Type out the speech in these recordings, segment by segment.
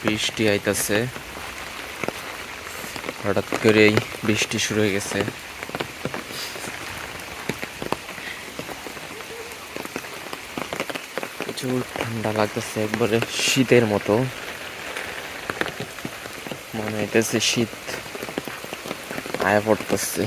বৃষ্টি আইতাছে, হঠাৎ করেই বৃষ্টি শুরু হয়ে গেছে। প্রচুর ঠান্ডা লাগতেছে, একবারে শীতের মতো মনে হইতেছে, শীত আয়া পড়তেছে।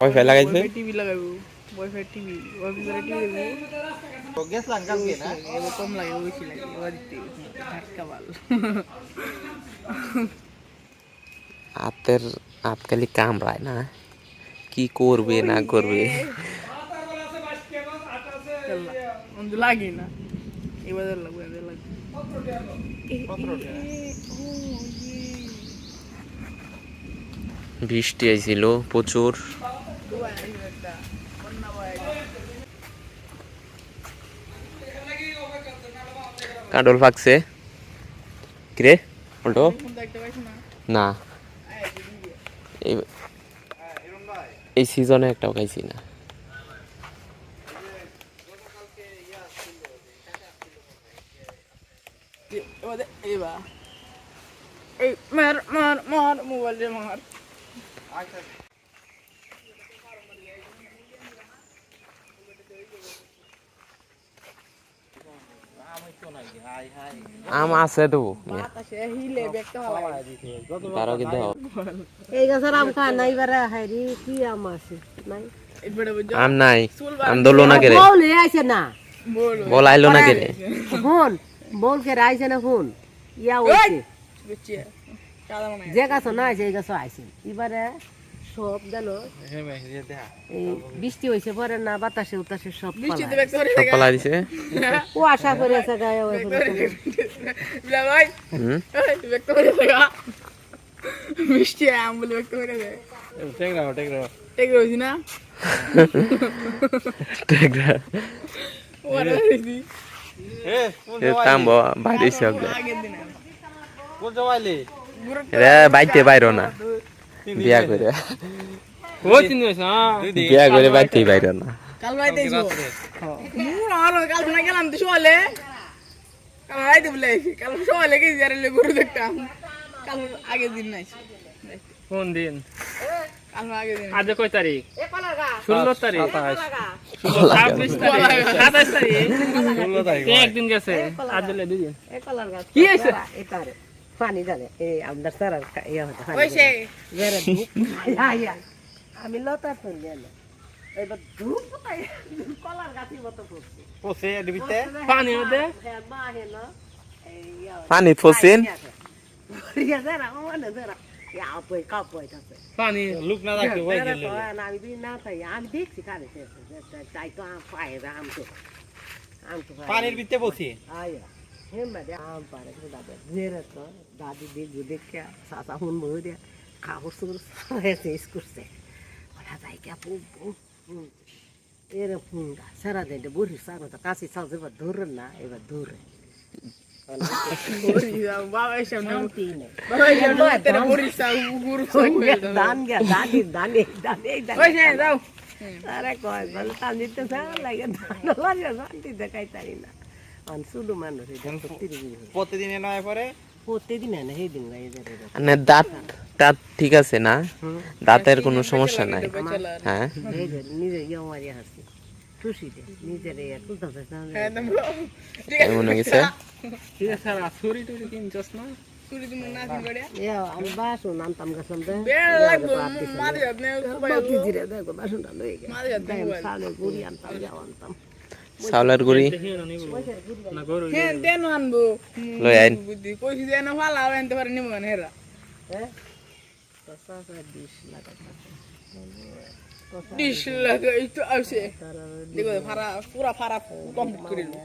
ওয়াইফাই লাগাইছে, টিভি লাগাবো, ওয়াইফাই টিভি, ওয়াইফাই টিভি দেবো। গ্যাস লাগাম কি না, এবার কম লাগে, বেশি লাগে, এবার দিতে ঝাটকা ভালো। হাতের হাত খালি কামড়ায় না, কি করবে না করবে। লাগে না, এবার লাগবে, লাগবে। বৃষ্টি আইছিল প্রচুর। কাঁডল ফাকছে কিরে উল্টো না, এই সিজনে একটাও খাইছি না। মার মার মার মোবাইল রে মার। আম আছে তো, তারও কিন্তু এই গাছের আম খায় নাই, এবারে হাইরি কি আম আছে নাই, আম নাই। আম দলো না কেরে, বল আইছে না, বল আইলো না কেরে, ফোন বল কে আইছে না, ফোন ইয়া হইছে যে গাছ না আছে এই গাছ আইছে। এবারে সব জানো এই বৃষ্টি হয়েছে পরে না, বাতাসে উতাসে সব পালা দিছে, ও আশা করে আছে গায়ে বৃষ্টি আম বলে ব্যক্ত করে দেয়। টেক রয়েছি না তাম্বো বাইরে সব আগের দিন রে বাইতে বাইরো না, বিয়া করে বিয়া করে বাইতে বাইরো না। কাল রাইতে কাল শোনা গেলাম তো শোয়ালে, কাল রাইতে বলে কাল শোয়ালে গেছি আর গরু দেখতাম। কাল আগের দিন নাই, কোন দিন? কাল আগের দিন আজ কয় তারিখ? 16 তারিখ, 26 তারিখ, 27 তারিখ, একদিন গেছে, আজ হলে 2 দিন। কি হয়েছে এটারে পানি জানে এই আপনার স্যার ইয়া হতে ওইসে আমি লতা ফোন গেল এবার ধূপ কোথায় কলার গাছের মতো পড়ছে পোছে দিবিতে পানি মধ্যে মা হেন পানি ফসেন রিয়া যারা মানে যারা আপই কাপই থাকে পানি লুক না রাখতে হই গেল। আমি দিন না তাই আমি দেখছি কারে তাই তো পায়ে আম তো পানির ভিতরে বসি আয়া হেমা দে আম পারে দাদা জেরে তো দাদি দেখু দেখে সাসা হুন বউ দে খাবো সুর হয়েছে করছে ওরা যাই কে এরকম সারা দিন বুড়ি সারা তো কাশি সাল এবার ধরেন না, এবার ধরে বাবা এসব না তিনে বাবা এসব না তেরা বরিসা গুরু দান গিয়া দাদি দানে দানে ওইসে যাও আরে কয় বল তান দিতে সারা লাগে দান লাগে শান্তি দেখাই তাই না আন শুধু মানুষ প্রতিদিনে নয় পরে প্রতিদিন না সেই দিন গাই মানে দাঁত দাঁত ঠিক আছে না, দাঁতের কোনো সমস্যা নাই। হ্যাঁ নিজে ইয়ে মারিয়া হাসি খুশি দে নিজের তুলতে এমন হয়ে গেছে। ঠিক আছে আর ছুরি টুরি কিনছস না? চুরি তুমি না দিন করে আমি বাসন আনতাম গেছিলাম বেড় লাগবে মারি আপনি দেখো বাসনটা লয়ে গেছে মারি আপনি সালে গুড়ি আনতাম যাও আনতাম চাউলের গুড়ি না গরু হ্যাঁ দেন আনবো লই আইন, বুদ্ধি কইছি দেন ভালো আনতে পারে নিব না হেরা হ্যাঁ ডিশ লাগা ডিশ লাগে একটু আসে দেখো ফারা পুরা ফারা কমপ্লিট করে দিল।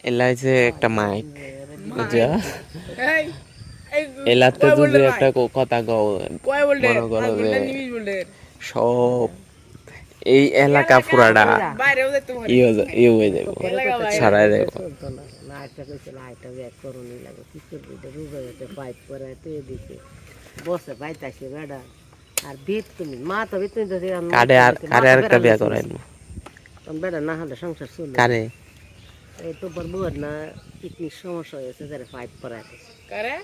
এলাই যে একটা মাইক বুঝা, এই এই এলাতে যদি একটা কথা কও কয় বলতে মনে করো যে বলতে নিবি বলতে সব এই এলাকা পুরাটা বাইরেও যেতে পারে ই হয়ে যাবো, ছাড়াই যাবো। লাইটটা কইছে লাইটটা ব্যাক করুনি লাগে কি করবি রুবে যেতে পাইপ করে তো এদিকে বসে পাইতাছে বেড়া আর বিয়ে তুমি মা তো বিয়ে তুমি তো কারে আর একটা বিয়া করাইবো বেটা না হলে সংসার চলবে কারে এই তো বউয়ের না কিডনির সমস্যা হয়েছে যারা পাইপ করাইতে কারে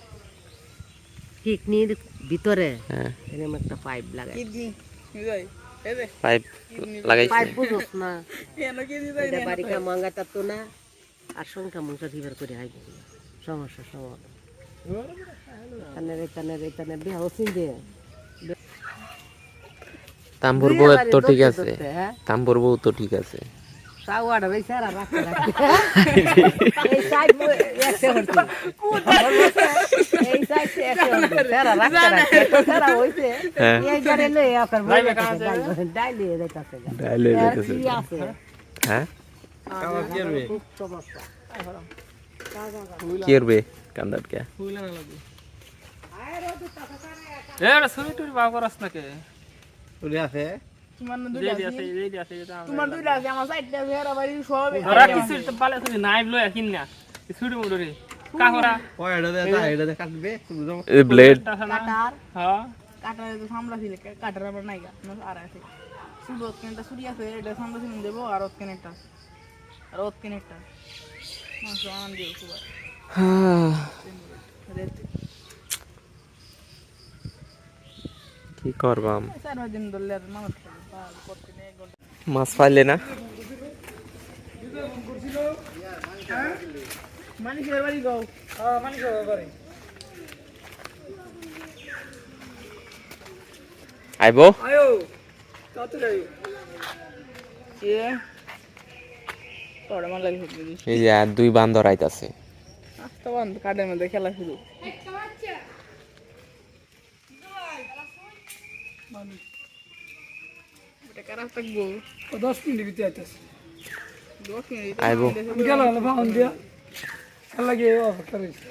কিডনির ভিতরে হ্যাঁ এরকম একটা পাইপ লাগাই কি দি যাই এই দে পাইপ লাগাইছে পাইপ বুঝোস না কেন কি দি যাই এটা বাড়িকা মাঙ্গা তো না আর সংখ্যা মংসা রিভার করে আইব সমস্যা সমাধান এখানে বিয়া হচ্ছেন যে তাম্বুর বউ তো ঠিক আছে তাম্বুর বউ তো ঠিক আছে সাওয়াড়া ভাই সারা রাখতে রাখতে এই সাইড এসে হচ্ছে এই সাইড এসে হচ্ছে সারা রাখতে রাখতে সারা হইছে এই জারে লই আপনার ভাই ডাইলে যাইতাছে ডাইলে যাইতাছে কি আছে হ্যাঁ কাওয়া কি হবে সমস্যা কি করবে কান্দাট কে ফুইলা না লাগবে এ ছবি টুরি বাও করছ নাকি তোমার না রেডি আছে এটা তোমার দুইটা আছে আমার সাইডটা ভেরা বাড়ি সব ধরা কিছু তো পালে তুমি নাইভ লয় কিন না ছুটি মুড়রে কা করা এই ব্লেড কাটার হ্যাঁ কাটার তো সামলা ছিল কাটার আবার নাই গা আর আছে শুধু ওখানটা ছুরি আছে এটা সামলা ছিল দেবো আর ওখানেটা আর ওখানেটা মাংস আনন্দ দিও খুব কি করবাম 4 দিন ধরে আর মানুষ করতে নেই মাছ পাইলে না মানুষের বাড়ি গাও মানুষের বাড়ি আইবো আয়ো কত যাই এ তোরা মান লাগি এই যে আর দুই বান্দর আইতাছে আস্তে বন্ধ কাদের মধ্যে খেলা শুরু এটা কারা থাকবো 10 মিনিট ভিতরে আইতাছে 10 মিনিট আইবো গেল হলো ভাউন দিয়া খেলা গিয়ে অপেক্ষা রইছে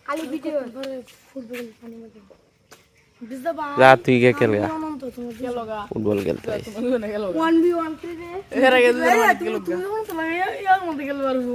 খালি ভিডিও ফুটবল পানি মধ্যে বুঝতে পার রাত তুই কে খেলগা অনন্ত তুমি খেলো গা ফুটবল খেলতে আইস তুমি না খেলো 1v1 করে এর আগে দুজন মালিক খেলো তুমি কোন সময় ইয়ার মধ্যে খেলতে পারবো